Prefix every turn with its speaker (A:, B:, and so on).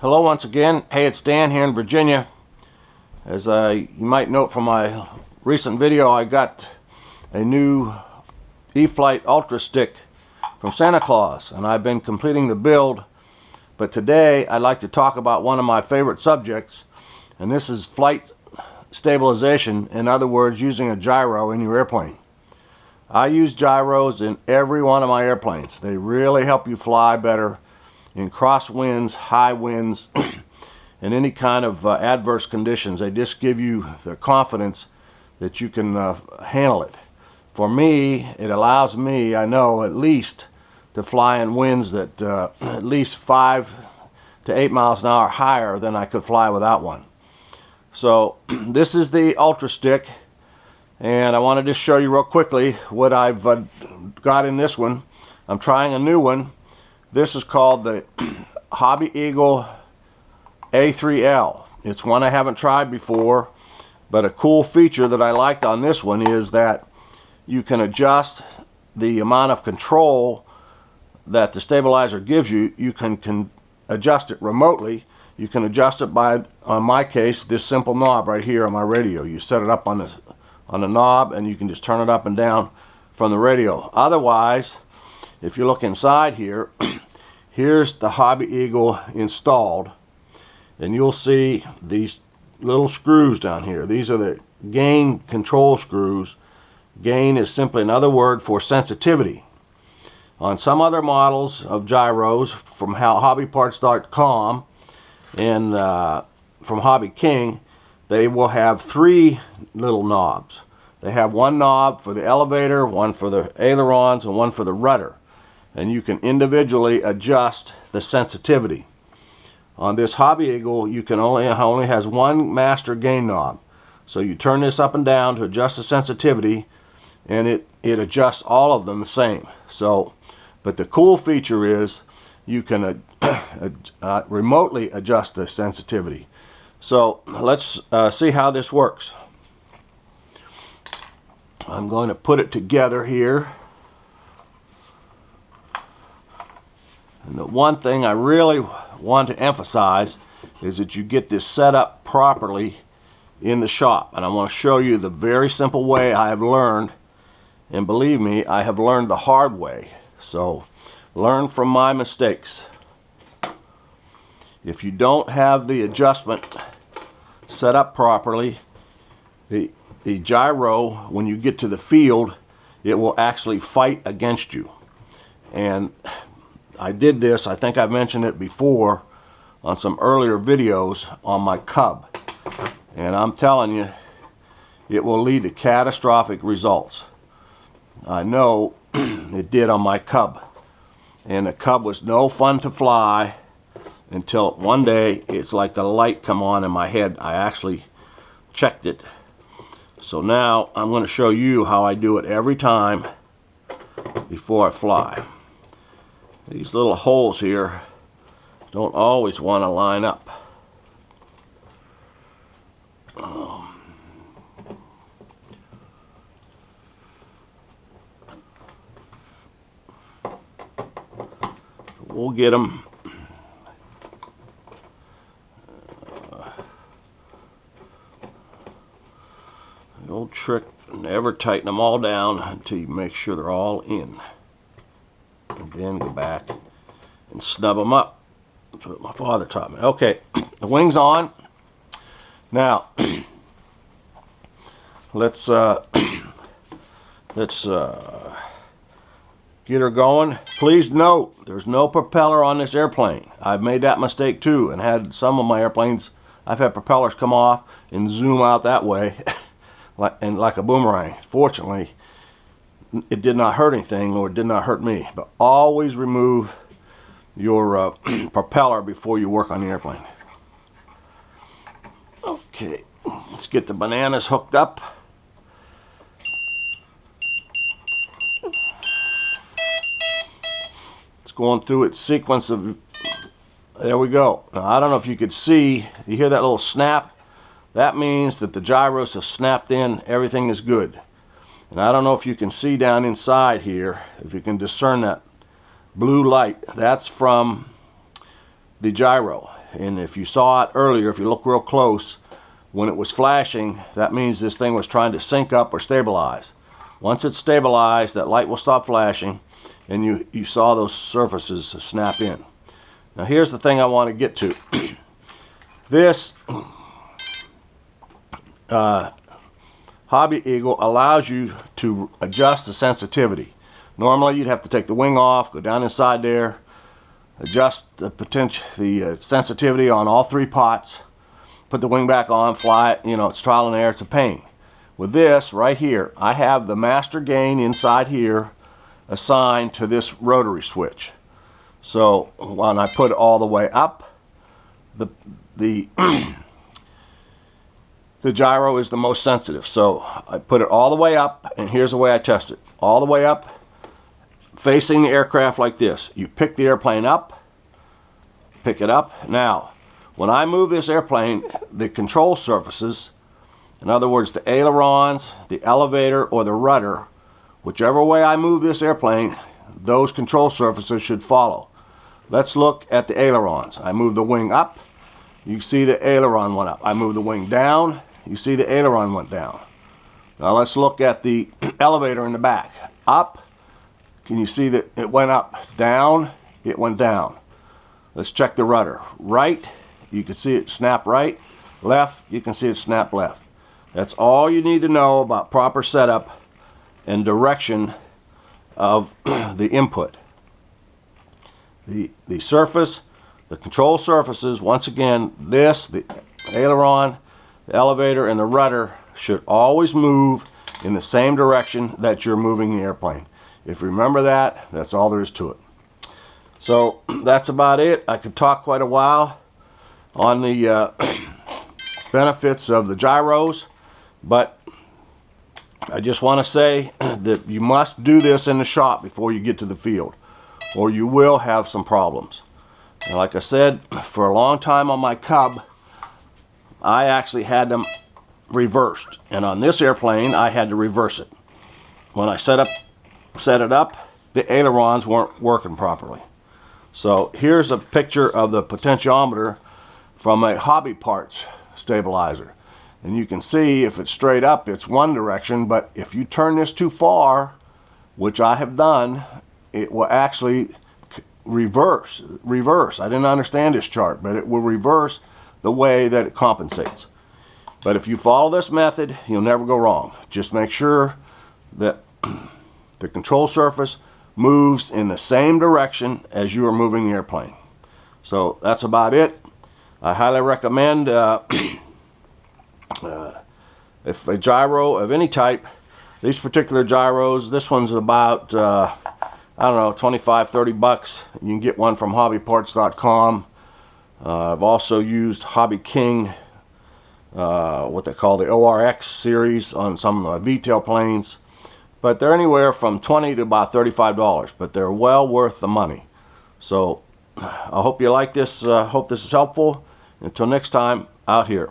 A: Hello once again. Hey, it's Dan here in Virginia. As you might note from my recent video, I got a new E-Flight Ultra Stick from Santa Claus, and I've been completing the build. But today I'd like to talk about one of my favorite subjects, and this is flight stabilization. In other words, using a gyro in your airplane. I use gyros in every one of my airplanes. They really help you fly better in crosswinds, high winds, and any kind of adverse conditions. They just give you the confidence that you can handle it. For me, it allows me, I know, at least to fly in winds that at least 5 to 8 miles an hour higher than I could fly without one. So this is the Ultra Stick, and I want to just show you real quickly what I've got in this one. I'm trying a new one. This is called the Eagle A3l. It's one I haven't tried before, but a cool feature that I liked on this one is that you can adjust the amount of control that the stabilizer gives you. You can adjust it remotely. You can adjust it by, on my case, this simple knob right here on my radio. You set it up on the knob, and you can just turn it up and down from the radio. Otherwise, if you look inside here, here's the Hobby Eagle installed, and you'll see these little screws down here. These are the gain control screws. Gain is simply another word for sensitivity. On some other models of gyros from hobbyparts.com and from Hobby King, they will have 3 little knobs. They have one knob for the elevator, one for the ailerons, and one for the rudder. And you can individually adjust the sensitivity. On this Hobby Eagle, you can only has one master gain knob. So you turn this up and down to adjust the sensitivity, and it adjusts all of them the same. So, but the cool feature is you can remotely adjust the sensitivity. So let's see how this works. I'm going to put it together here. And the one thing I really want to emphasize is that you get this set up properly in the shop. And I want to show you the very simple way I have learned. And believe me, I have learned the hard way. So learn from my mistakes. If you don't have the adjustment set up properly, the gyro, when you get to the field, it will actually fight against you. And I did this, I think I've mentioned it before on some earlier videos on my Cub. And I'm telling you, it will lead to catastrophic results. I know it did on my Cub. And the Cub was no fun to fly until one day it's like the light come on in my head. I actually checked it. So now I'm going to show you how I do it every time before I fly. These little holes here don't always want to line up. We'll get them. The old trick, never tighten them all down until you make sure they're all in. And then go back and snub them up. That's what my father taught me. Okay, the wing's on. Now, let's get her going. Please note, there's no propeller on this airplane. I've made that mistake too, and had some of my airplanes, I've had propellers come off and zoom out that way, like a boomerang. Fortunately, it did not hurt anything, or it did not hurt me. But always remove your propeller before you work on the airplane. Okay, let's get the bananas hooked up. It's going through its sequence of, there we go. Now, I don't know if you could see, you hear that little snap? That means that the gyros have snapped in, everything is good. And I don't know if you can see down inside here, if you can discern that blue light. That's from the gyro. and if you saw it earlier, if you look real close, when it was flashing, that means this thing was trying to sync up or stabilize. Once it's stabilized, that light will stop flashing, and you saw those surfaces snap in. Now here's the thing I want to get to. This Hobby Eagle allows you to adjust the sensitivity. Normally you'd have to take the wing off, go down inside there, adjust the sensitivity on all 3 pots, put the wing back on, fly it. You know, it's trial and error, it's a pain. With this right here, I have the master gain inside here assigned to this rotary switch. So when I put it all the way up, the gyro is the most sensitive. So I put it all the way up, and here's the way I test it. All the way up, facing the aircraft like this. You pick the airplane up, pick it up. Now, when I move this airplane, the control surfaces, in other words, the ailerons, the elevator, or the rudder, whichever way I move this airplane, those control surfaces should follow. Let's look at the ailerons. I move the wing up, you see the aileron went up. I move the wing down, you see the aileron went down. Now let's look at the elevator in the back. Up, can you see that it went up? Down, it went down. Let's check the rudder. Right, you can see it snap right. Left, you can see it snap left. That's all you need to know about proper setup and direction of the input. The surface, the control surfaces, once again, the aileron, the elevator, and the rudder should always move in the same direction that you're moving the airplane. If you remember that, that's all there is to it. So that's about it. I could talk quite a while on the benefits of the gyros, but I just want to say that you must do this in the shop before you get to the field, or you will have some problems. And like I said, for a long time on my Cub, I actually had them reversed, and on this airplane I had to reverse it. When I set it up, the ailerons weren't working properly. So here's a picture of the potentiometer from a Hobby Parts stabilizer, and you can see if it's straight up, it's one direction, but if you turn this too far, which I have done, it will actually reverse. I didn't understand this chart, but it will reverse the way that it compensates. But if you follow this method, you'll never go wrong. Just make sure that the control surface moves in the same direction as you are moving the airplane. So that's about it. I highly recommend if a gyro of any type, these particular gyros, this one's about I don't know, 25, 30 bucks. You can get one from hobbyparts.com. I've also used Hobby King, what they call the ORX series on some V-tail planes. But they're anywhere from $20 to about $35, but they're well worth the money. So I hope you like this. Hope this is helpful. Until next time, out here.